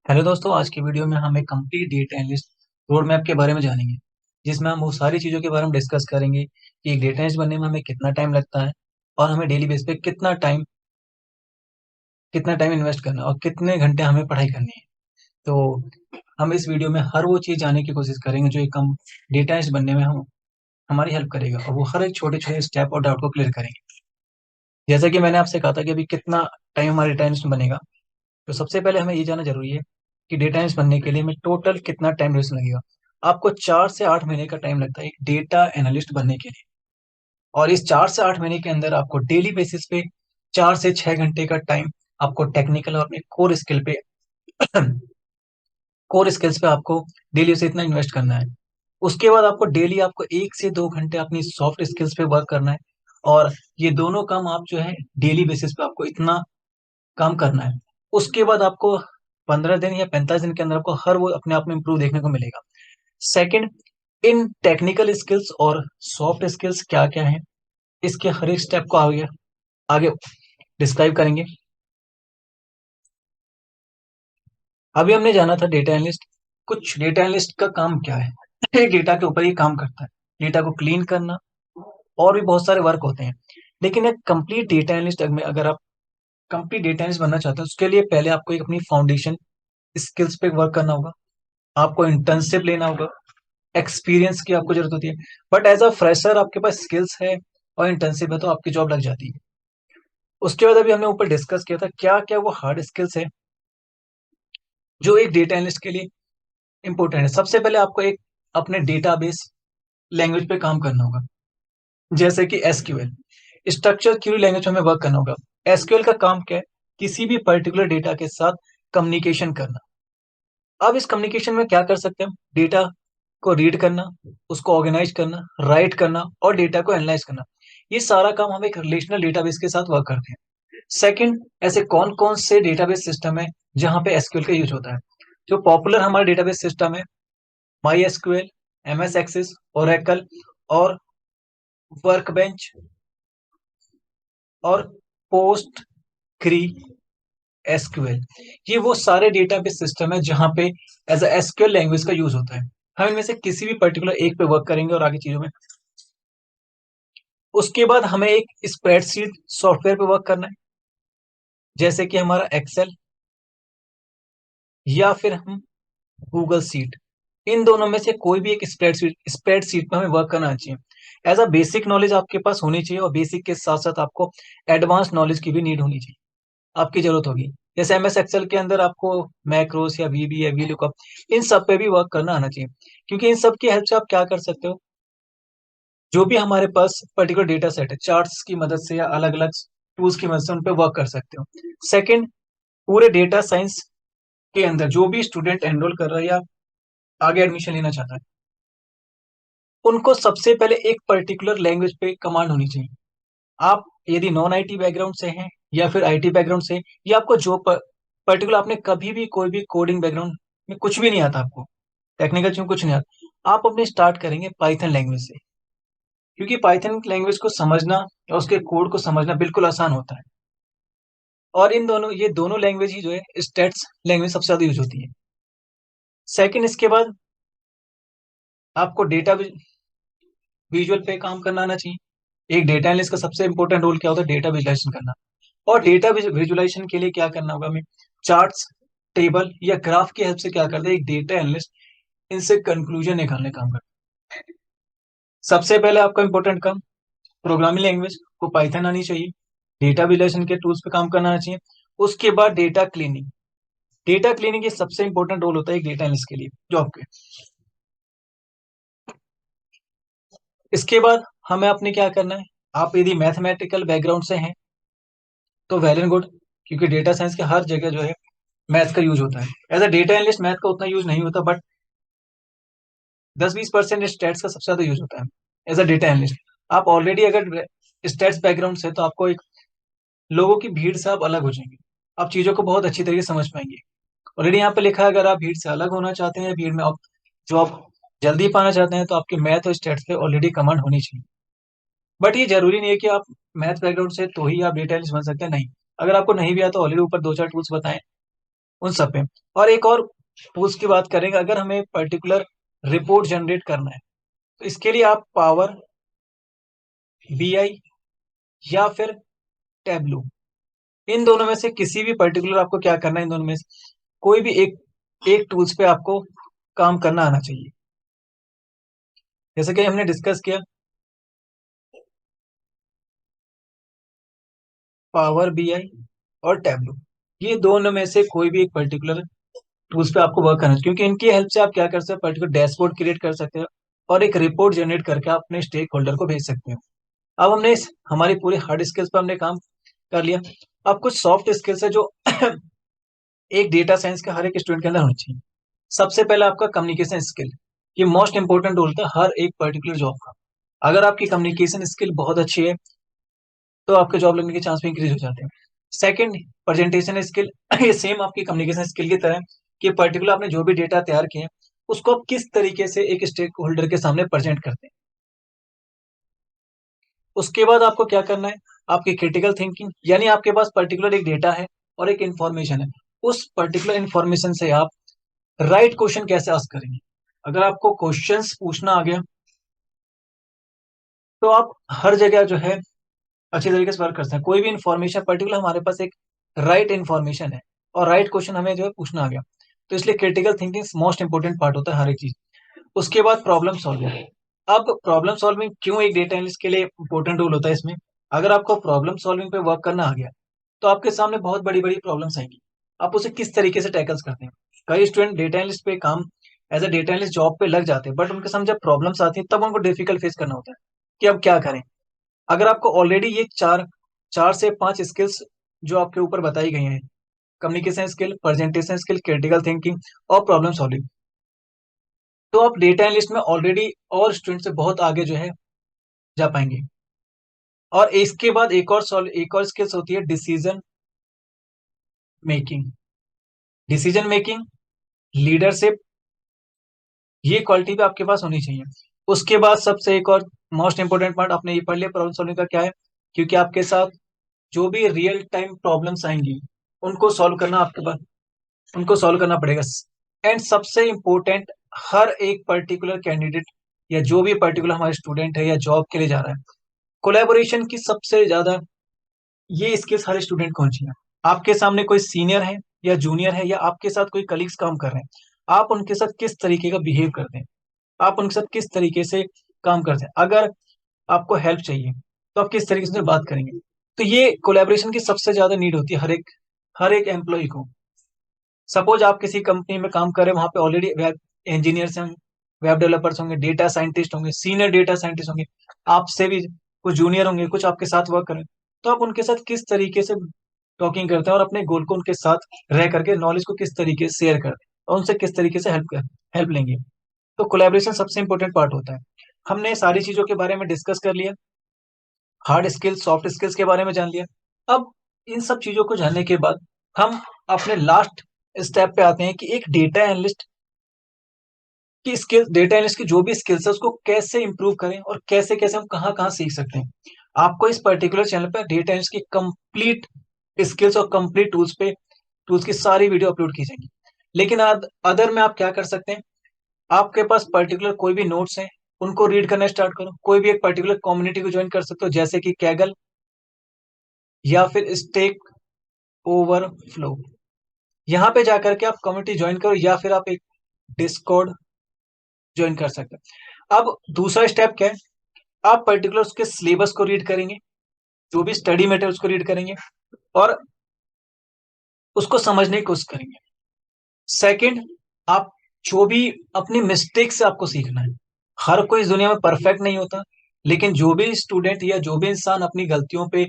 Hello दोस्तों, आज की वीडियो में हम एक complete data analyst road map के बारे में जानेंगे, जिसमें हम वो सारी चीज़ों के बारे में डिस्कस करेंगे कि एक डेटा एनालिस्ट बनने में हमें कितना टाइम लगता है और हमें डेली बेस पे कितना टाइम इन्वेस्ट करना है और कितने घंटे हमें पढ़ाई करनी है। तो हम इस वीडियो में हर वो चीज़ जानने की कोशिश करेंगे जो एक हम डेटा एनालिस्ट बनने में हम हमारी हेल्प करेगा, और वो हर एक छोटे छोटे स्टेप और डाउट को क्लियर करेंगे। जैसा कि मैंने आपसे कहा था कि अभी कितना टाइम हमारे डेटा एनालिस्ट में बनेगा, तो सबसे पहले हमें ये जानना जरूरी है कि डेटा एनालिस्ट बनने के लिए हमें टोटल कितना टाइम ड्यूरेशन लगेगा। आपको 4 से 8 महीने का टाइम लगता है एक डेटा एनालिस्ट बनने के लिए, और इस 4 से 8 महीने के अंदर आपको डेली बेसिस पे 4 से 6 घंटे का टाइम आपको टेक्निकल और अपने कोर स्किल्स पे आपको डेली उसे इतना इन्वेस्ट करना है। उसके बाद आपको डेली आपको 1 से 2 घंटे अपनी सॉफ्ट स्किल्स पे वर्क करना है, और ये दोनों काम आप जो है डेली बेसिस पे आपको इतना काम करना है। उसके बाद आपको 15 दिन या 45 दिन के अंदर आपको हर वो अपने आप में इम्प्रूव देखने को मिलेगा। सेकंड, इन टेक्निकल स्किल्स और सॉफ्ट स्किल्स क्या क्या है, इसके हर एक स्टेप को आगे आगे डिस्क्राइब करेंगे। अभी हमने जाना था डेटा एनालिस्ट, कुछ डेटा एनालिस्ट का काम क्या है। एक डेटा के ऊपर ही काम करता है, डेटा को क्लीन करना, और भी बहुत सारे वर्क होते हैं। लेकिन एक कंप्लीट डेटा एनालिस्ट में अगर आप कंप्लीट डेटा एनालिस्ट बनना चाहते हैं, उसके लिए पहले आपको एक अपनी फाउंडेशन स्किल्स पे वर्क करना होगा। आपको इंटर्नशिप लेना होगा, एक्सपीरियंस की आपको जरूरत होती है। बट एज अ फ्रेशर आपके पास स्किल्स है और इंटर्नशिप है तो आपकी जॉब लग जाती है। उसके बाद अभी हमने ऊपर डिस्कस किया था क्या क्या वो हार्ड स्किल्स है जो एक डेटा एनालिस्ट के लिए इंपॉर्टेंट है। सबसे पहले आपको एक अपने डेटाबेस लैंग्वेज पे काम करना होगा, जैसे कि एसक्यूएल, स्ट्रक्चर क्वेरी लैंग्वेज में हमें वर्क करना होगा। एसक्यूएल का काम क्या है, किसी भी पर्टिकुलर डेटा के साथ कम्युनिकेशन करना। अब इस कम्युनिकेशन में क्या कर सकते हैं हम, डेटा को रीड करना, उसको ऑर्गेनाइज करना, राइट करना और डेटा को एनालाइज करना। ये सारा काम हम एक रिलेशनल डेटाबेस के साथ वर्क करते हैं। सेकंड, ऐसे कौन कौन से डेटाबेस सिस्टम है जहां पे एसक्यूएल का यूज होता है। जो पॉपुलर हमारे डेटाबेस सिस्टम है, MySQL, MS Access, Oracle और वर्कबेंच और पोस्ट क्री एसक्यूएल। ये वो सारे डेटाबेस सिस्टम है जहां पे एज अ एसक्यूएल लैंग्वेज का यूज होता है। हम इनमें से किसी भी पर्टिकुलर एक पे वर्क करेंगे और आगे चीजों में। उसके बाद हमें एक स्प्रेडशीट सॉफ्टवेयर पे वर्क करना है, जैसे कि हमारा एक्सेल या फिर हम गूगल सीट। इन दोनों में से कोई भी एक स्प्रेडशीट पे हमें वर्क करना चाहिए। एज अ बेसिक नॉलेज आपके पास होनी चाहिए, और बेसिक के साथ साथ आपको एडवांस नॉलेज की भी नीड होनी चाहिए, आपकी जरूरत होगी। जैसे एमएस एक्सेल के अंदर आपको मैक्रोस या वीबी या वी लुकअप, इन सब पे भी वर्क करना आना चाहिए, क्योंकि इन सब की हेल्प से आप क्या कर सकते हो, जो भी हमारे पास पर्टिकुलर डेटा सेट है, चार्ट्स की मदद से या अलग अलग टूल्स की मदद से उन पे वर्क कर सकते हो। सेकंड, पूरे डेटा साइंस के अंदर जो भी स्टूडेंट एनरोल कर रहा है या आगे एडमिशन लेना चाहता है, उनको सबसे पहले एक पर्टिकुलर लैंग्वेज पे कमांड होनी चाहिए। आप यदि नॉन आईटी बैकग्राउंड से हैं या फिर आईटी बैकग्राउंड से, या आपको जो पर्टिकुलर आपने कभी भी कोई भी कोडिंग बैकग्राउंड में कुछ भी नहीं आता, आपको टेक्निकल चीज कुछ नहीं आता, आप अपने स्टार्ट करेंगे पाइथन लैंग्वेज से, क्योंकि पाइथन लैंग्वेज को समझना और उसके कोड को समझना बिल्कुल आसान होता है। और ये दोनों लैंग्वेज ही जो है स्टेट्स लैंग्वेज सबसे ज्यादा यूज होती है। सेकंड, इसके बाद आपको डेटा विजुअल पे काम करना आना चाहिए। एक डेटा एनालिस्ट का सबसे इंपॉर्टेंट रोल क्या होता है, डेटा विजुलाइजेशन करना। और डेटा विजुलाइजेशन के लिए क्या करना होगा हमें, चार्ट्स, टेबल या ग्राफ की हेल्प से क्या करते हैं एक डेटा एनालिस्ट, इनसे कंक्लूजन निकालने का काम करते हैं। सबसे पहले आपका इंपॉर्टेंट काम, प्रोग्रामिंग लैंग्वेज को पाइथन आनी चाहिए, डेटा विजुलाइजेशन के टूल्स पे काम करना आना चाहिए। उसके बाद डेटा क्लीनिंग, डेटा क्लीनिंग ये सबसे इंपॉर्टेंट रोल होता है एक डेटा एनालिस्ट के लिए जॉब के। इसके बाद हमें अपने क्या करना है, आप यदि मैथमेटिकल बैकग्राउंड से हैं तो वेल एंड गुड, क्योंकि डेटा साइंस के हर जगह जो है मैथ का यूज होता है। As a data analyst math का उतना यूज नहीं होता, बट 10-20% स्टेट्स का सबसे ज्यादा यूज होता है एज अ डेटा एनालिस्ट। आप ऑलरेडी अगर स्टेट्स बैकग्राउंड से, तो आपको एक लोगों की भीड़ से आप अलग हो जाएंगे, आप चीजों को बहुत अच्छी तरीके से समझ पाएंगे। ऑलरेडी यहाँ पे लिखा है, अगर आप भीड़ से अलग होना चाहते हैं, भीड़ में आप जॉब जल्दी पाना चाहते हैं, तो आपके मैथ और स्टेट्स पे ऑलरेडी कमांड होनी चाहिए। बट ये जरूरी नहीं है कि आप मैथ बैकग्राउंड से तो ही आप डेटा एनालिस्ट बन सकते हैं, नहीं। अगर आपको नहीं भी आता, ऑलरेडी ऊपर दो चार टूल्स बताएं, उन सब पे। और एक और टूल्स की बात करेंगे, अगर हमें पर्टिकुलर रिपोर्ट जनरेट करना है तो इसके लिए आप पावर बीआई या फिर टैबलू, इन दोनों में से किसी भी पर्टिकुलर आपको क्या करना है, इन दोनों में से कोई भी एक एक टूल्स पे आपको काम करना आना चाहिए। जैसे कि हमने डिस्कस किया पावर बीआई और टैबलू, ये दोनों में से कोई भी एक पर्टिकुलर टूल्स पे आपको वर्क करना है, क्योंकि इनकी हेल्प से आप क्या कर सकते हैं, पर्टिकुलर डैशबोर्ड क्रिएट कर सकते हैं और एक रिपोर्ट जनरेट करके आप अपने स्टेक होल्डर को भेज सकते हैं। अब हमने हमारी पूरी हार्ड स्किल्स पे हमने काम कर लिया। अब कुछ सॉफ्ट स्किल्स है जो एक डेटा साइंस का हर एक स्टूडेंट के अंदर होनी चाहिए। सबसे पहले आपका कम्युनिकेशन स्किल, ये मोस्ट इंपॉर्टेंट रोल था हर एक पर्टिकुलर जॉब का। अगर आपकी कम्युनिकेशन स्किल बहुत अच्छी है तो आपके जॉब लगने के चांस भी इंक्रीज हो जाते हैं। सेकंड, प्रेजेंटेशन स्किल, ये सेम आपकी कम्युनिकेशन स्किल की तरह है कि पर्टिकुलर आपने जो भी डेटा तैयार किए हैं उसको आप किस तरीके से एक स्टेक होल्डर के सामने प्रेजेंट करते हैं। उसके बाद आपको क्या करना है, आपकी क्रिटिकल थिंकिंग, यानी आपके पास पर्टिकुलर एक डेटा है और एक इंफॉर्मेशन है, उस पर्टिकुलर इंफॉर्मेशन से आप राइट क्वेश्चन कैसे आस्क करेंगे। अगर आपको क्वेश्चंस पूछना आ गया तो आप हर जगह जो है अच्छी तरीके से वर्क कर सकते हैं। कोई भी इंफॉर्मेशन पर्टिकुलर हमारे पास एक राइट इंफॉर्मेशन है और राइट क्वेश्चन हमें जो है पूछना आ गया, तो इसलिए critical thinking most important part होता है हर एक चीज। उसके बाद प्रॉब्लम सॉल्विंग। अब प्रॉब्लम सॉल्विंग क्यों एक डेटा एनालिस्ट के लिए इंपॉर्टेंट रोल होता है इसमें, अगर आपको प्रॉब्लम सॉल्विंग पे वर्क करना आ गया तो आपके सामने बहुत बड़ी बड़ी प्रॉब्लम्स आएंगी, आप उसे किस तरीके से टैकल्स करते हैं। कई स्टूडेंट डेटा एनालिस्ट पे काम as a data analyst job पे लग जाते हैं, बट उनके सामने जब प्रॉब्लम्स आती है तब उनको डिफिकल्ट फेस करना होता है कि अब क्या करें। अगर आपको ऑलरेडी ये चार चार से पांच स्किल्स जो आपके ऊपर बताई गई हैं, communication skill, presentation skill, critical thinking और प्रॉब्लम सॉल्विंग, तो आप डेटा एनालिस्ट में ऑलरेडी और स्टूडेंट से बहुत आगे जो है जा पाएंगे। और इसके बाद एक और स्किल्स होती है decision making. Decision making, leadership, ये क्वालिटी भी आपके पास होनी चाहिए। उसके बाद सबसे एक और मोस्ट इंपोर्टेंट पार्ट आपने ये पढ़ लिया प्रॉब्लम सॉल्विंग का क्या है, क्योंकि आपके साथ जो भी रियल टाइम प्रॉब्लम्स आएंगी उनको सॉल्व करना आपके पास उनको सॉल्व करना पड़ेगा। एंड सबसे इम्पोर्टेंट, हर एक पर्टिकुलर कैंडिडेट या जो भी पर्टिकुलर हमारे स्टूडेंट है या जॉब के लिए जा रहा है, कोलैबोरेशन की सबसे ज्यादा ये स्किल्स हर स्टूडेंट को होनी चाहिए। आपके सामने कोई सीनियर है या जूनियर है या आपके साथ कोई कलीग्स काम कर रहे हैं, आप उनके साथ किस तरीके का बिहेव करते हैं, आप उनके साथ किस तरीके से काम करते हैं। अगर आपको हेल्प चाहिए तो आप किस तरीके से बात करेंगे। तो ये कोलैबोरेशन की सबसे ज्यादा नीड होती है हर एक एम्प्लॉय को। सपोज आप किसी कंपनी में काम कर रहे हैं, वहां पे ऑलरेडी वेब इंजीनियर्स हैं, वेब डेवलपर्स होंगे, डेटा साइंटिस्ट होंगे, सीनियर डेटा साइंटिस्ट होंगे, आपसे भी कुछ जूनियर होंगे, कुछ आपके साथ वर्क करें, तो आप उनके साथ किस तरीके से टॉकिंग करते हैं और अपने गोल को उनके साथ रह करके नॉलेज को किस तरीके से शेयर करते हैं और उनसे किस तरीके से हेल्प लेंगे। तो कोलैबोरेशन सबसे इंपॉर्टेंट पार्ट होता है। हमने सारी चीजों के बारे में डिस्कस कर लिया, हार्ड स्किल्स सॉफ्ट स्किल्स के बारे में जान लिया। अब इन सब चीजों को जानने के बाद हम अपने लास्ट स्टेप पे आते हैं कि एक डेटा एनालिस्ट की जो भी स्किल्स है उसको कैसे इंप्रूव करें और कैसे कैसे हम कहाँ कहाँ सीख सकते हैं। आपको इस पर्टिकुलर चैनल पर डेटा एनालिस्ट की कंप्लीट स्किल्स और कंप्लीट टूल्स की सारी वीडियो अपलोड की जाएंगी। लेकिन अदर में आप क्या कर सकते हैं, आपके पास पर्टिकुलर कोई भी नोट्स हैं उनको रीड करना स्टार्ट करो, कोई भी एक पर्टिकुलर कम्युनिटी को ज्वाइन कर सकते हो जैसे कि कैगल या फिर स्टेक ओवरफ्लो। यहाँ पे जाकर के आप कम्युनिटी ज्वाइन करो या फिर आप एक डिस्कॉर्ड ज्वाइन कर सकते हैं। अब दूसरा स्टेप क्या है, आप पर्टिकुलर उसके सिलेबस को रीड करेंगे, जो भी स्टडी मटेरियल उसको रीड करेंगे और उसको समझने की कोशिश करेंगे। सेकंड, आप जो भी अपनी मिस्टेक से आपको सीखना है। हर कोई इस दुनिया में परफेक्ट नहीं होता, लेकिन जो भी स्टूडेंट या जो भी इंसान अपनी गलतियों पे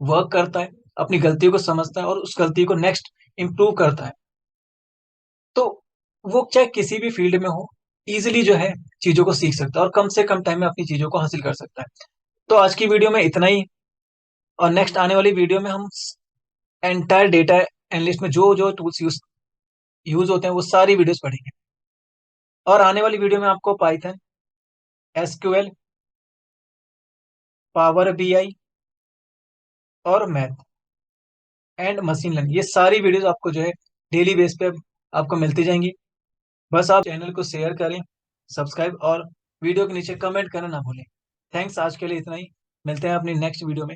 वर्क करता है, अपनी गलतियों को समझता है और उस गलती को नेक्स्ट इंप्रूव करता है, तो वो चाहे किसी भी फील्ड में हो, इजिली जो है चीजों को सीख सकता है और कम से कम टाइम में अपनी चीजों को हासिल कर सकता है। तो आज की वीडियो में इतना ही, और नेक्स्ट आने वाली वीडियो में हम एंटायर डेटा एनालिस्ट में जो जो टूल्स यूज होते हैं वो सारी वीडियोस पढ़ेंगे। और आने वाली वीडियो में आपको पाइथन, एसक्यूएल, पावर बीआई और मैथ एंड मशीन लर्निंग, ये सारी वीडियोस आपको जो है डेली बेस पे आपको मिलती जाएंगी। बस आप चैनल को शेयर करें, सब्सक्राइब और वीडियो के नीचे कमेंट करना ना भूलें। थैंक्स, आज के लिए इतना ही। मिलते हैं अपनी नेक्स्ट वीडियो में।